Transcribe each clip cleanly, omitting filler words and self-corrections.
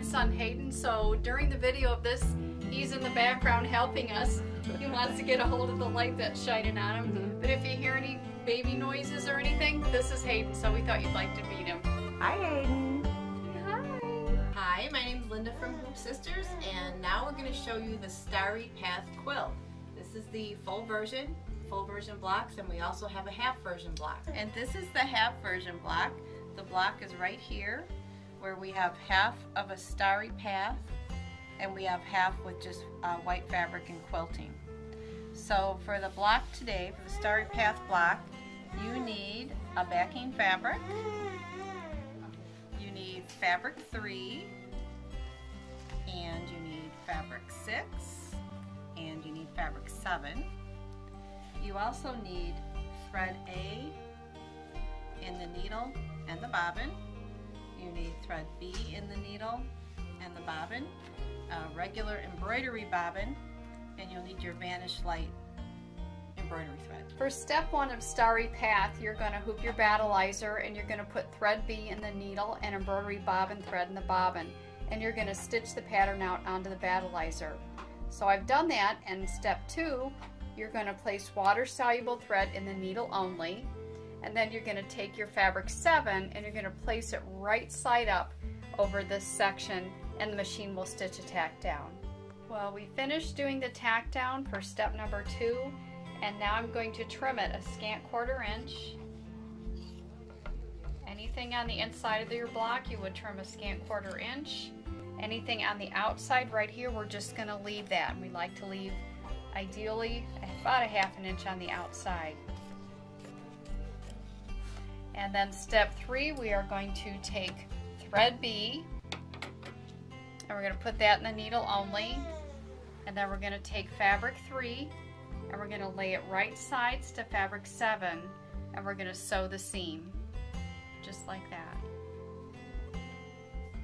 grandson Hayden, so during the video of this, he's in the background helping us. He wants to get a hold of the light that's shining on him. But if you hear any baby noises or anything, this is Hayden, so we thought you'd like to meet him. Hi, Hayden. Hi. Hi, my name's Linda from HoopSisters, and now we're going to show you the Starry Path quilt. This is the full version blocks, and we also have a half version block. And this is the half version block. The block is right here, where we have half of a starry path, and we have half with just white fabric and quilting. So for the block today, for the Starry Path block, you need a backing fabric, you need fabric 3, and you need fabric 6, and you need fabric 7. You also need thread A in the needle and the bobbin. You need thread B in the needle and the bobbin, a regular embroidery bobbin, and you'll need your Vanish Light embroidery thread. For step 1 of Starry Path, you're going to hoop your battleizer, and you're going to put thread B in the needle and embroidery bobbin thread in the bobbin, and you're going to stitch the pattern out onto the battleizer. So I've done that, and step 2, you're going to place water-soluble thread in the needle only, and then you're going to take your fabric 7 and you're going to place it right side up over this section, and the machine will stitch a tack down. Well, we finished doing the tack down for step number 2, and now I'm going to trim it a scant 1/4 inch. Anything on the inside of your block you would trim a scant 1/4 inch. Anything on the outside right here, we're just going to leave that. We like to leave ideally about a 1/2 inch on the outside. And then step 3, we are going to take thread B, and we're going to put that in the needle only, and then we're going to take fabric 3 and we're going to lay it right sides to fabric 7, and we're going to sew the seam just like that.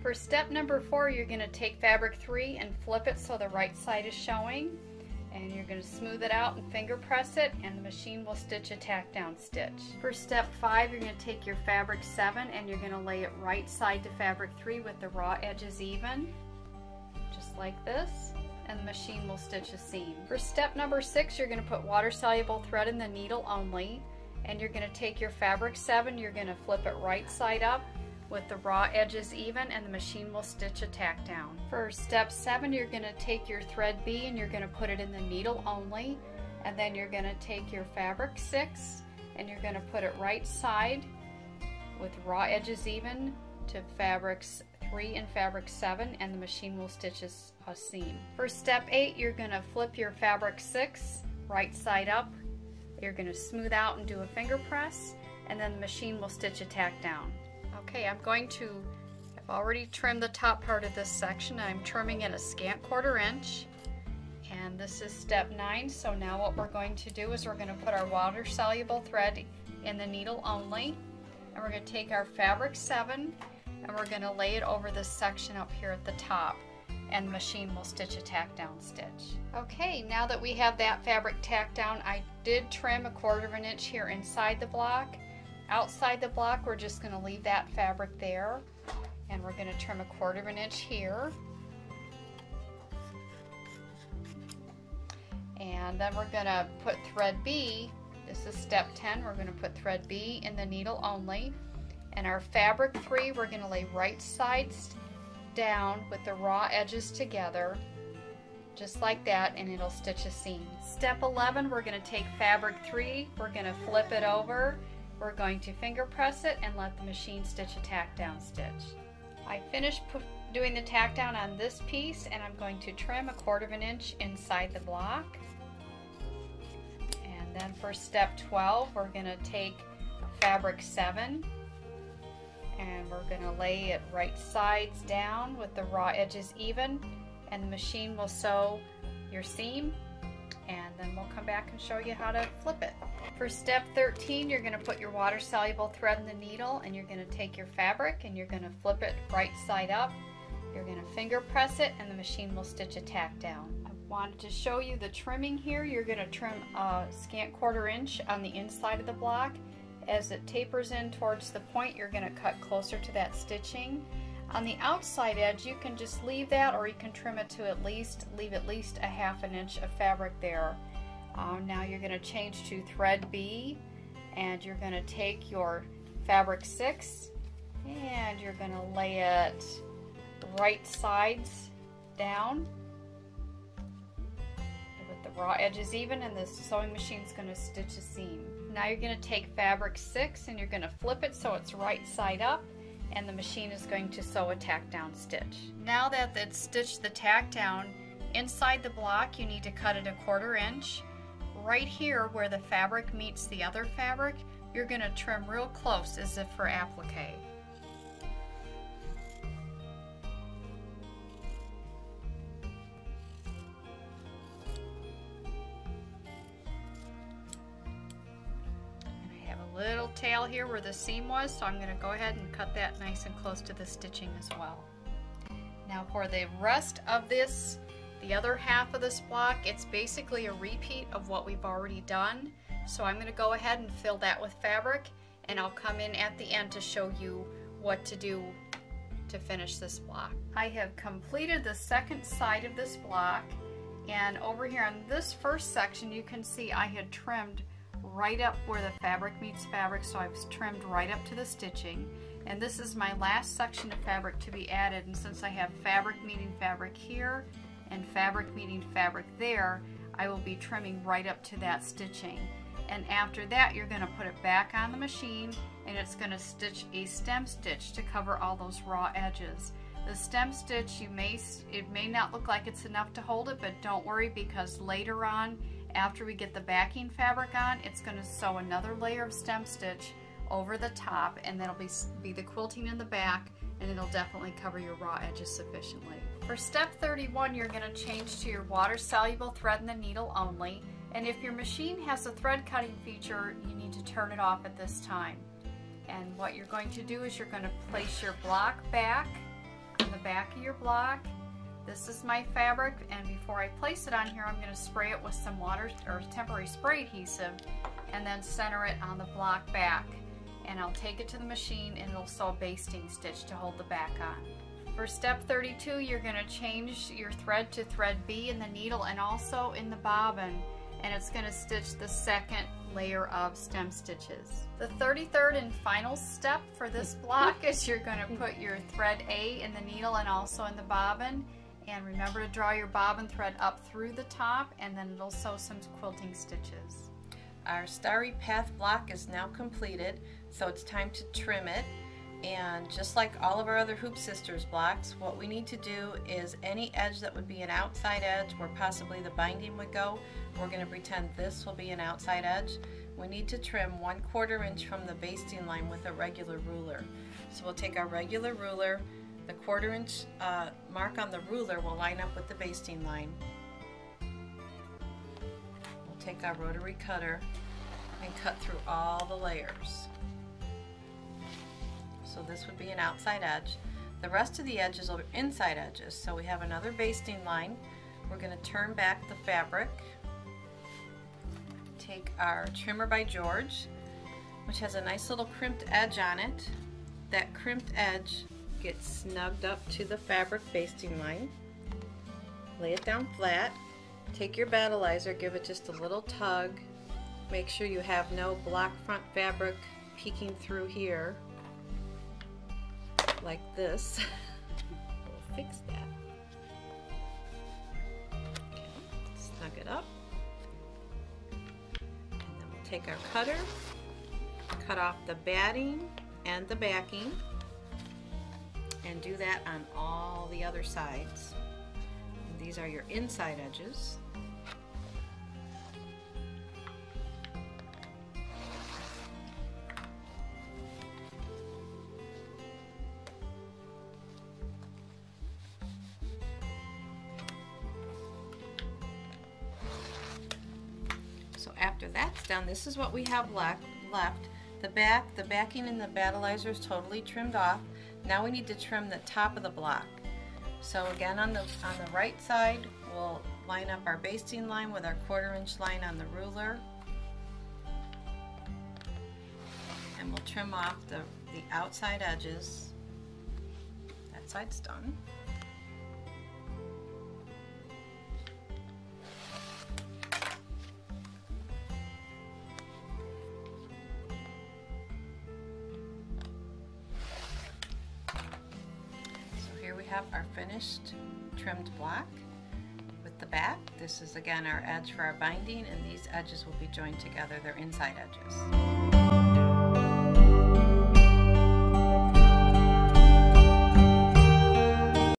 For step number 4, you're going to take fabric 3 and flip it so the right side is showing, and you're going to smooth it out and finger press it, and the machine will stitch a tack down stitch. For step 5, you're going to take your fabric 7 and you're going to lay it right side to fabric 3 with the raw edges even, just like this, and the machine will stitch a seam. For step number 6, you're going to put water-soluble thread in the needle only, and you're going to take your fabric 7, you're going to flip it right side up with the raw edges even, and the machine will stitch a tack down. For step 7, you're going to take your thread B and you're going to put it in the needle only, and then you're going to take your fabric 6 and you're going to put it right side with raw edges even to fabrics 3 and fabric 7, and the machine will stitch a seam. For step 8, you're going to flip your fabric 6 right side up. You're going to smooth out and do a finger press, and then the machine will stitch a tack down. Okay, I've already trimmed the top part of this section. I'm trimming it a scant 1/4 inch, and this is step 9. So now what we're going to do is we're going to put our water-soluble thread in the needle only, and we're going to take our fabric 7 and we're going to lay it over this section up here at the top, and the machine will stitch a tack down stitch. Okay, now that we have that fabric tacked down, I did trim a 1/4 inch here inside the block. Outside the block, we're just going to leave that fabric there, and we're going to trim a 1/4 inch here. And then we're going to put thread B, this is step 10, we're going to put thread B in the needle only, and our fabric 3 we're going to lay right sides down with the raw edges together, just like that, and it'll stitch a seam. Step 11, we're going to take fabric 3, we're going to flip it over, we're going to finger press it and let the machine stitch a tack down stitch. I finished doing the tack down on this piece, and I'm going to trim a 1/4 inch inside the block. And then for step 12, we're going to take fabric 7 and we're going to lay it right sides down with the raw edges even, and the machine will sew your seam, and then we'll come back and show you how to flip it. For step 13, you're going to put your water-soluble thread in the needle, and you're going to take your fabric and you're going to flip it right side up. You're going to finger press it, and the machine will stitch a tack down. I wanted to show you the trimming here. You're going to trim a scant 1/4 inch on the inside of the block. As it tapers in towards the point, you're going to cut closer to that stitching. On the outside edge, you can just leave that, or you can trim it to leave at least a ½ inch of fabric there. Now you're going to change to thread B, and you're going to take your fabric 6 and you're going to lay it right sides down with the raw edges even, and the sewing machine is going to stitch a seam. Now you're going to take fabric 6 and you're going to flip it so it's right side up, and the machine is going to sew a tack down stitch. Now that it's stitched the tack down, inside the block you need to cut it a ½ inch. Right here where the fabric meets the other fabric, you're going to trim real close as if for applique. Little tail here where the seam was, so I'm going to go ahead and cut that nice and close to the stitching as well. Now for the rest of this, the other half of this block, it's basically a repeat of what we've already done. So I'm going to go ahead and fill that with fabric, and I'll come in at the end to show you what to do to finish this block. I have completed the second side of this block, and over here on this first section you can see I had trimmed right up where the fabric meets fabric, so I've trimmed right up to the stitching, and this is my last section of fabric to be added, and since I have fabric meeting fabric here and fabric meeting fabric there, I will be trimming right up to that stitching. And after that you're going to put it back on the machine, and it's going to stitch a stem stitch to cover all those raw edges. The stem stitch, it may not look like it's enough to hold it, but don't worry, because later on, after we get the backing fabric on, it's going to sew another layer of stem stitch over the top, and that'll be the quilting in the back, and it'll definitely cover your raw edges sufficiently. For step 31, you're going to change to your water-soluble thread and the needle only, and if your machine has a thread cutting feature, you need to turn it off at this time. And what you're going to do is you're going to place your block back on the back of your block. This is my fabric, and before I place it on here, I'm going to spray it with some water or temporary spray adhesive, and then center it on the block back. And I'll take it to the machine, and it'll sew a basting stitch to hold the back on. For step 32, you're going to change your thread to thread B in the needle and also in the bobbin, and it's going to stitch the second layer of stem stitches. The 33rd and final step for this block is you're going to put your thread A in the needle and also in the bobbin. And remember to draw your bobbin thread up through the top, and then it'll sew some quilting stitches. Our Starry Path block is now completed, so it's time to trim it. And just like all of our other Hoop Sisters blocks, what we need to do is any edge that would be an outside edge where possibly the binding would go, we're going to pretend this will be an outside edge. We need to trim 1/4 inch from the basting line with a regular ruler. So we'll take our regular ruler, the 1/4 inch mark on the ruler will line up with the basting line. We'll take our rotary cutter and cut through all the layers. So this would be an outside edge. The rest of the edges are inside edges. So we have another basting line. We're going to turn back the fabric. Take our Trimmer by George, which has a nice little crimped edge on it. That crimped edge gets snugged up to the fabric basting line. Lay it down flat. Take your battleizer, give it just a little tug. Make sure you have no block front fabric peeking through here, like this. We'll fix that. Okay, snug it up. And then we'll take our cutter, cut off the batting and the backing, and do that on all the other sides. And these are your inside edges. So after that's done, this is what we have left. The backing and the battleizer is totally trimmed off. Now we need to trim the top of the block. So again, on the right side, we'll line up our basting line with our 1/4 inch line on the ruler, and we'll trim off the outside edges. That's both sides done. So here we have our finished trimmed block with the back. This is again our edge for our binding, and these edges will be joined together. They're inside edges.